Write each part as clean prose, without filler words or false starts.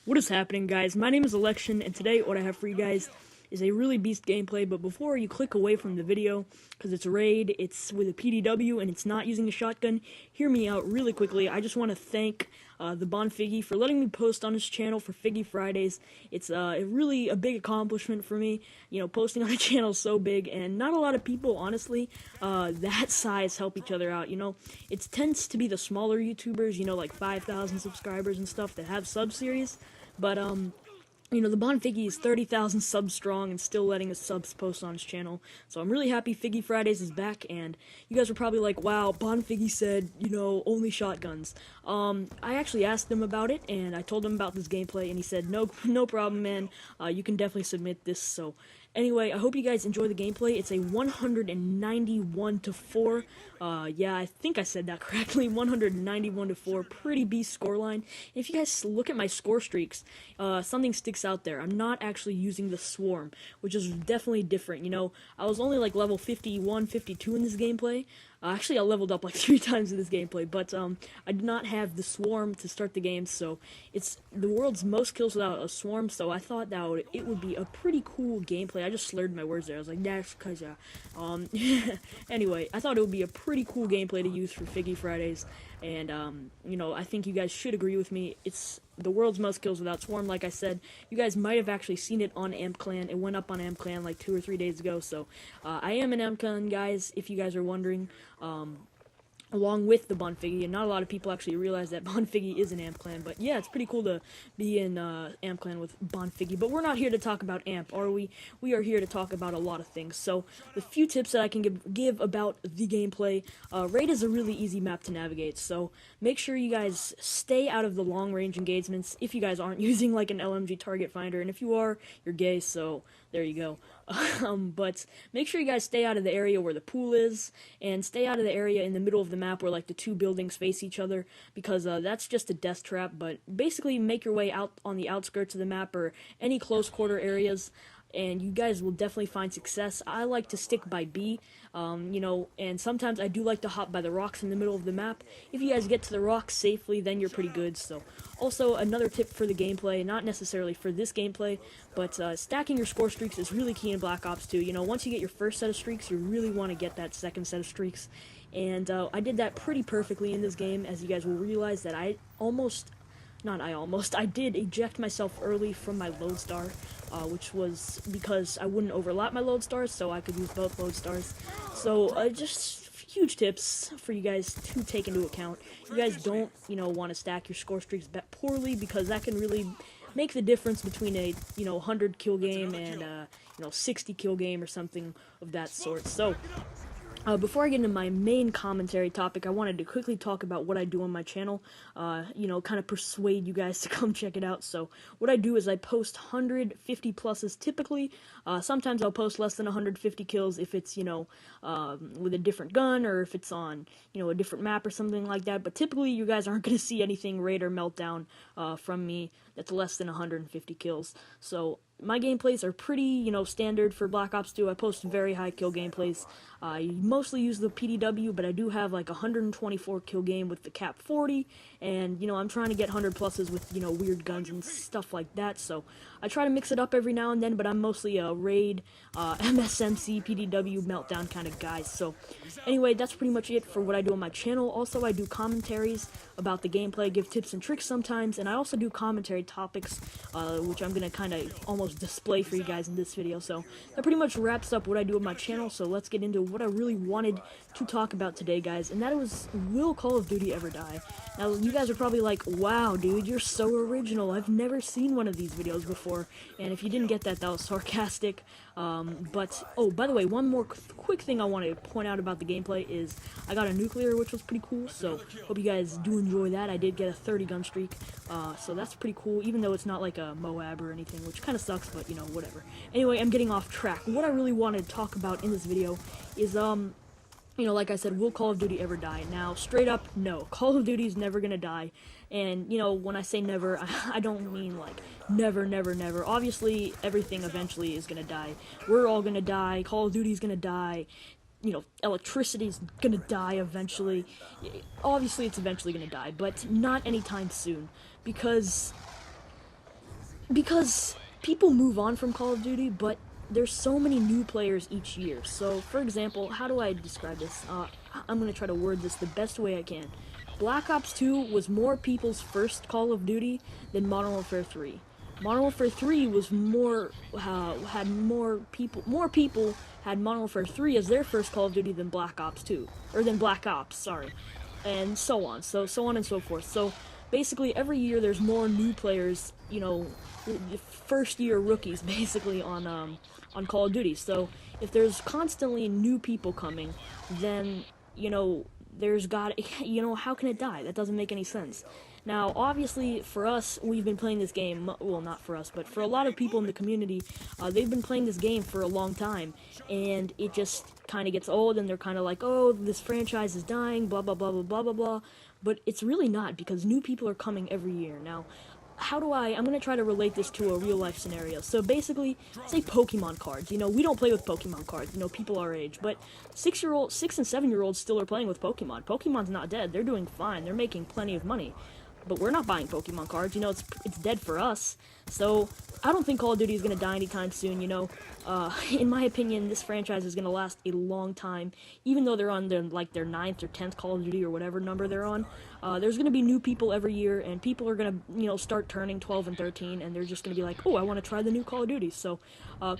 What is happening, guys? My name is Election, and today what I have for you guys is a really beast gameplay. But before you click away from the video, because it's a raid, it's with a PDW, and it's not using a shotgun, hear me out really quickly. I just want to thank the Bonfiggy for letting me post on his channel for Figgy Fridays. It's really a big accomplishment for me. You know, posting on a channel is so big, and not a lot of people, honestly, that size help each other out. You know, it tends to be the smaller YouTubers, you know, like 5,000 subscribers and stuff that have sub-series. But, you know, the Bonfiggy is 30,000 subs strong and still letting his subs post on his channel. So I'm really happy Figgy Fridays is back, and you guys were probably like, wow, Bonfiggy said, you know, only shotguns. I actually asked him about it, and I told him about this gameplay, and he said, no problem, man. You can definitely submit this. So anyway, I hope you guys enjoy the gameplay. It's a 191-4. Yeah, I think I said that correctly. 191-4. Pretty beast scoreline. If you guys look at my score streaks, something sticks out there. I'm not actually using the swarm, which is definitely different. You know, I was only like level 51, 52 in this gameplay. Actually, I leveled up like 3 times in this gameplay, but I did not have the swarm to start the game, so it's the world's most kills without a swarm, so I thought that it would be a pretty cool gameplay. I just slurred my words there. I was like, that's cause anyway, I thought it would be a pretty cool gameplay to use for Figgy Fridays, and you know, I think you guys should agree with me. It's the world's most kills without swarm. Like I said, you guys might have actually seen it on Amp Clan. It went up on Amp Clan like 2 or 3 days ago, so I am an Amp Clan, guys, if you guys are wondering. Along with the Bonfiggy, and not a lot of people actually realize that Bonfiggy is an Amp Clan, but yeah, it's pretty cool to be in Amp Clan with Bonfiggy. But we're not here to talk about Amp, are we? We are here to talk about a lot of things. So, the few tips that I can give about the gameplay, Raid is a really easy map to navigate, so make sure you guys stay out of the long-range engagements if you guys aren't using like an LMG target finder, and if you are, you're gay, so there you go. But make sure you guys stay out of the area where the pool is, and stay out of the area in the middle of the map where like the 2 buildings face each other, because that's just a death trap. But basically make your way out on the outskirts of the map or any close quarter areas, and you guys will definitely find success. I like to stick by B, you know, and sometimes I do like to hop by the rocks in the middle of the map. If you guys get to the rocks safely, then you're pretty good. So, also another tip for the gameplay, not necessarily for this gameplay, but stacking your score streaks is really key in Black Ops 2. You know, once you get your first set of streaks, you really want to get that second set of streaks, and I did that pretty perfectly in this game, as you guys will realize that I did eject myself early from my load star, which was because I wouldn't overlap my load stars, so I could use both load stars. So, just huge tips for you guys to take into account. You guys don't, you know, want to stack your score streaks poorly, because that can really make the difference between a, you know, 100 kill game and, you know, 60 kill game or something of that sort. So, before I get into my main commentary topic, I wanted to quickly talk about what I do on my channel, you know, kind of persuade you guys to come check it out. So, what I do is I post 150 pluses typically. Sometimes I'll post less than 150 kills if it's, you know, with a different gun, or if it's on, you know, a different map or something like that. But typically, you guys aren't going to see anything Raid or Meltdown from me that's less than 150 kills. So, my gameplays are pretty, you know, standard for Black Ops 2. I post very high kill gameplays. I mostly use the PDW, but I do have like a 124 kill game with the Cap 40, and, you know, I'm trying to get 100 pluses with, you know, weird guns and stuff like that, so I try to mix it up every now and then, but I'm mostly a Raid, MSMC, PDW, Meltdown kind of guy. So anyway, that's pretty much it for what I do on my channel. Also, I do commentaries about the gameplay, give tips and tricks sometimes, and I also do commentary topics, which I'm going to kind of almost display for you guys in this video. So that pretty much wraps up what I do on my channel, so let's get into what I really wanted to talk about today, guys, and that was, will Call of Duty ever die? Now, you guys are probably like, wow, dude, you're so original. I've never seen one of these videos before, and if you didn't get that, that was sarcastic. But, oh, by the way, one more quick thing I want to point out about the gameplay is I got a nuclear, which was pretty cool, so hope you guys do enjoy that. I did get a 30 gun streak, so that's pretty cool, even though it's not like a Moab or anything, which kind of sucks, but, you know, whatever. Anyway, I'm getting off track. What I really want to talk about in this video is, you know, like I said, will Call of Duty ever die? Now, straight up, no. Call of Duty is never gonna die. And, you know, when I say never, I don't mean, like, never, never, never. Obviously, everything eventually is gonna die. We're all gonna die. Call of Duty's gonna die. You know, electricity's gonna die eventually. Obviously, it's eventually gonna die, but not anytime soon. Because because people move on from Call of Duty, but there's so many new players each year. So, for example, how do I describe this? I'm gonna try to word this the best way I can. Black Ops 2 was more people's first Call of Duty than Modern Warfare 3. Modern Warfare 3 was had more people had Modern Warfare 3 as their first Call of Duty than Black Ops 2, or than Black Ops, sorry, and so on, so on and so forth. So basically, every year there's more new players, first year rookies, basically on Call of Duty. So if there's constantly new people coming, then there's got how can it die? That doesn't make any sense. Now, obviously, for us, we've been playing this game, well, not for us, but for a lot of people in the community, they've been playing this game for a long time, and it just kind of gets old, and they're kind of like, oh, this franchise is dying, blah, blah, blah, blah, blah, blah, blah, but it's really not, because new people are coming every year. Now, I'm gonna try to relate this to a real life scenario. So basically, say Pokemon cards. We don't play with Pokemon cards, people our age, but 6 and 7 year olds still are playing with Pokemon. Pokemon's not dead, they're doing fine, they're making plenty of money. But we're not buying Pokemon cards, it's dead for us. So, I don't think Call of Duty is gonna die anytime soon, in my opinion, this franchise is gonna last a long time, even though they're on their 9th or 10th Call of Duty or whatever number they're on. There's gonna be new people every year, and people are gonna, start turning 12 and 13, and they're just gonna be like, oh, I want to try the new Call of Duty. So,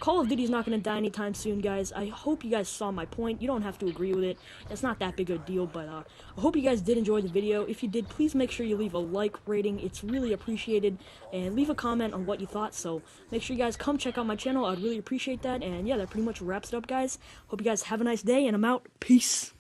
Call of Duty is not gonna die anytime soon, guys. I hope you guys saw my point. You don't have to agree with it. It's not that big of a deal, but I hope you guys did enjoy the video. If you did, please make sure you leave a like rating. It's really appreciated, and leave a comment on what you thought. So, make sure you guys come check out my channel. I'd really appreciate that. And yeah, that pretty much wraps it up, guys. Hope you guys have a nice day, and I'm out. Peace.